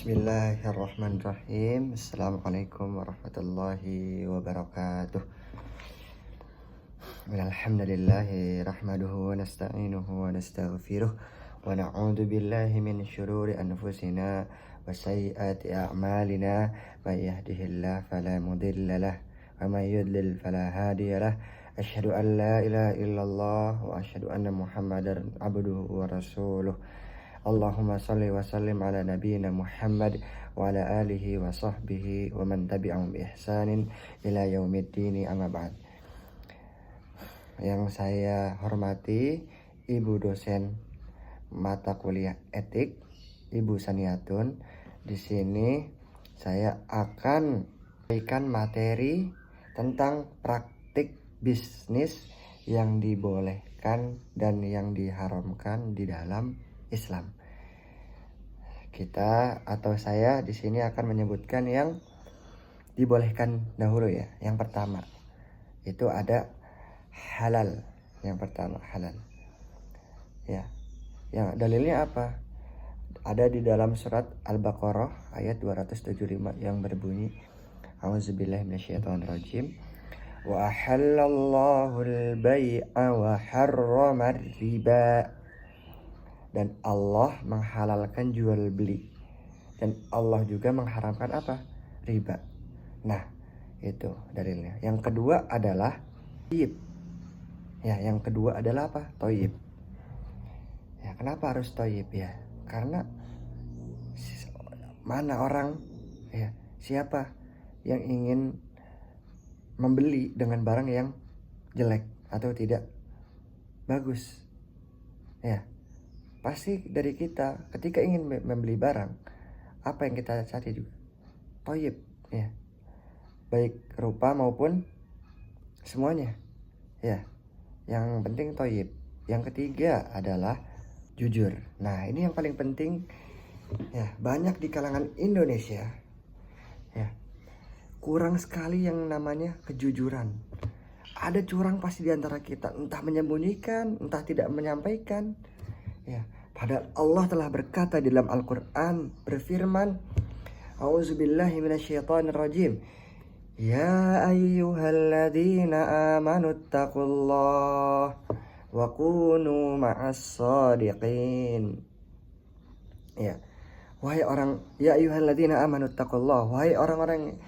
Bismillahirrahmanirrahim. Assalamualaikum warahmatullahi wabarakatuh. Alhamdulillahi rahmaduhu wa nasta'inuhu wa nastaghfiruh wa na'udzu billahi min syururi anfusina wa sayyiati a'malina. May yahdihillahu fala mudilla lahu wa may yudlil fala hadiya lahu. Asyhadu an la ilaha illallah wa asyhadu anna Muhammadar abduhu wa rasuluh. Allahumma salli wa sallim ala nabiyyina Muhammad wa ala alihi wa sahbihi wa man tabi'ahum bi ihsanin ila yaumiddin, amma ba'd. Yang saya hormati Ibu dosen mata kuliah etik, Ibu Saniatun. Di sini saya akan berikan materi tentang praktik bisnis yang dibolehkan dan yang diharamkan di dalam Islam. Kita atau saya di sini akan menyebutkan yang dibolehkan dahulu ya. Yang pertama itu ada halal. Yang pertama halal. Ya. Yang dalilnya apa? Ada di dalam surat Al-Baqarah ayat 275 yang berbunyi A'udzubillahi minasyaitonirrajim. Wa ahallallahu al-bai'a wa harrama riba. Dan Allah menghalalkan jual beli. Dan Allah juga mengharamkan apa? Riba. Nah, itu dalilnya. Yang kedua adalah thayyib. Ya, yang kedua adalah apa? Thayyib. Ya, kenapa harus thayyib ya? Karena mana orang ya, siapa yang ingin membeli dengan barang yang jelek atau tidak bagus? Ya. Pasti dari kita ketika ingin membeli barang, apa yang kita cari juga? Thayyib, ya. Baik rupa maupun semuanya. Ya. Yang penting thayyib. Yang ketiga adalah jujur. Nah, ini yang paling penting ya, banyak di kalangan Indonesia ya. Kurang sekali yang namanya kejujuran. Ada curang pasti di antara kita, entah menyembunyikan, entah tidak menyampaikan. Ya, padahal Allah telah berkata di dalam Al-Quran, berfirman, A'udzubillahi minasyaitonirrajim. Ya ayyuhalladzina amanu taqullah wa kunu ma'as shadiqin. Ya. Ya ayyuhalladzina amanu taqullah, wahai orang-orang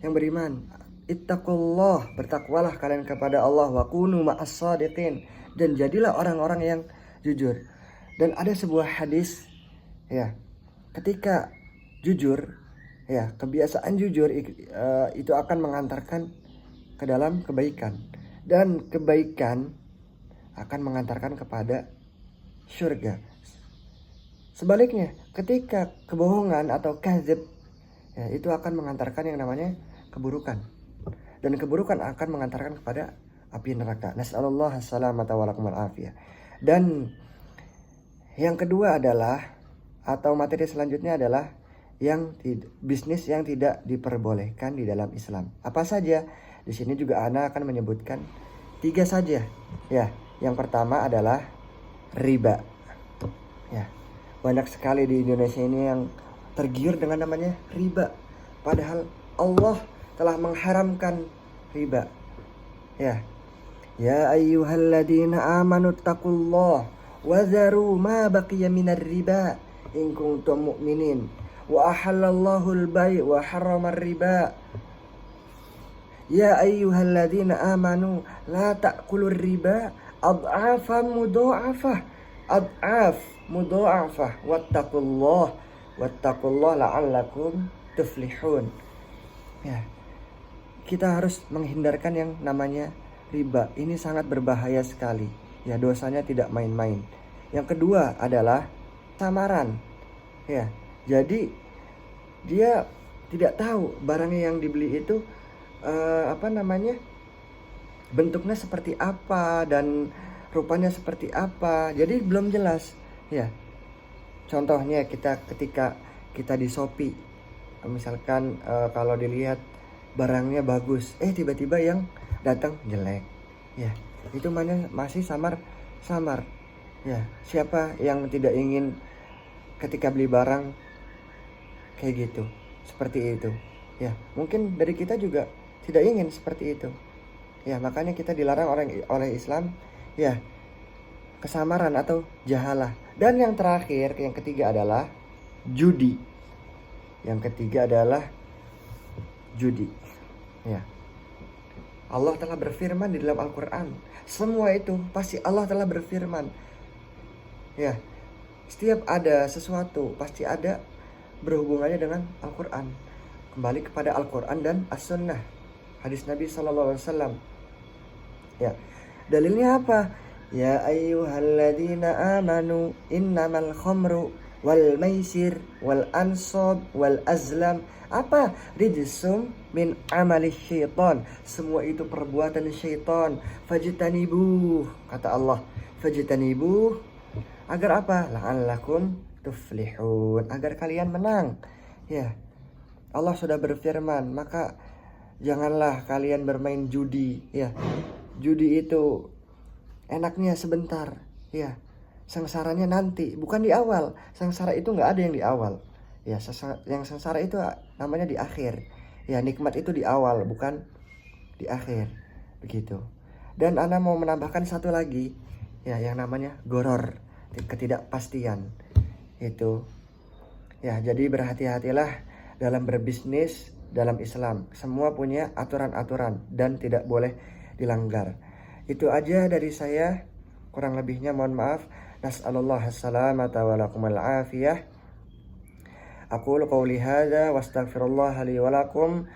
yang beriman, ittaqullah, bertakwalah kalian kepada Allah, wa kunu ma'as shadiqin, dan jadilah orang-orang yang jujur. Dan ada sebuah hadis ya, ketika jujur ya, kebiasaan jujur itu akan mengantarkan ke dalam kebaikan, dan kebaikan akan mengantarkan kepada surga. Sebaliknya, ketika kebohongan atau kadzib ya, itu akan mengantarkan yang namanya keburukan, dan keburukan akan mengantarkan kepada api neraka. Nas'alullah as-salamata wa lakumul afiyah. Dan yang kedua adalah, atau materi selanjutnya adalah bisnis yang tidak diperbolehkan di dalam Islam. Apa saja? Di sini juga Ana akan menyebutkan 3 saja. Ya, yang pertama adalah riba. Ya, banyak sekali di Indonesia ini yang tergiur dengan namanya riba. Padahal Allah telah mengharamkan riba. Ya, ya ayyuhalladzina amanu taqullah wazaru ma baqiya minar riba in kuntum mu'minin wa ahallallahu al-bai' wa harrama riba. Ya ayyuhalladzina amanu la ta'kulur riba ad'afan mudha'afah wattaqullah la'allakum tuflihun. Ya, kita harus menghindarkan yang namanya riba. Ini sangat berbahaya sekali. Ya, dosanya tidak main-main. Yang kedua adalah samaran. Ya, jadi dia tidak tahu barangnya yang dibeli itu bentuknya seperti apa dan rupanya seperti apa. Jadi belum jelas. Ya. Contohnya ketika kita di Shopee, misalkan kalau dilihat barangnya bagus, tiba-tiba yang datang jelek. Ya. Itu masih samar. Ya, siapa yang tidak ingin ketika beli barang kayak gitu, seperti itu. Ya, mungkin dari kita juga tidak ingin seperti itu. Ya, makanya kita dilarang oleh Islam, ya, kesamaran atau jahalah. Dan yang terakhir, yang ketiga adalah judi. Yang ketiga adalah judi. Ya. Allah telah berfirman di dalam Al-Quran. Semua itu pasti Allah telah berfirman. Ya, setiap ada sesuatu pasti ada berhubungannya dengan Al-Quran. Kembali kepada Al-Quran dan As-Sunnah, hadis Nabi SAW. Ya, dalilnya apa? Ya ayyuhalladzina amanu innamal khamru wal maisir wal ansab wal azlam apa? Rijsum min amali syaitan. Semua itu perbuatan syaitan. Fajtanibuh, kata Allah. Fajtanibuh, agar apa? La'allakum tuflihun, agar kalian menang. Ya, Allah sudah berfirman, maka janganlah kalian bermain judi. Ya, judi itu enaknya sebentar. Ya, sengsaranya nanti, bukan di awal. Sengsara itu nggak ada yang di awal. Ya, yang sengsara itu namanya di akhir. Ya, nikmat itu di awal, bukan di akhir. Begitu. Dan Ana mau menambahkan satu lagi, ya, yang namanya goror, ketidakpastian. Itu. Ya, jadi berhati-hatilah dalam berbisnis dalam Islam. Semua punya aturan-aturan dan tidak boleh dilanggar. Itu aja dari saya. Kurang lebihnya mohon maaf. Nas'alullah as-salamata wa lakumul afiyah. Aqulu qawli hadza wa astaghfirullah li wa lakum.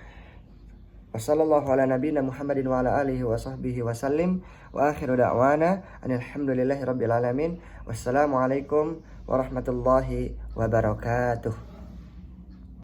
Wa sallallahu ala nabiyyina Muhammadin wa ala alihi wa sahbihi wa sallim. Wa akhiru da'wana alhamdulillahi rabbil alamin. Wassalamualaikum warahmatullahi wabarakatuh.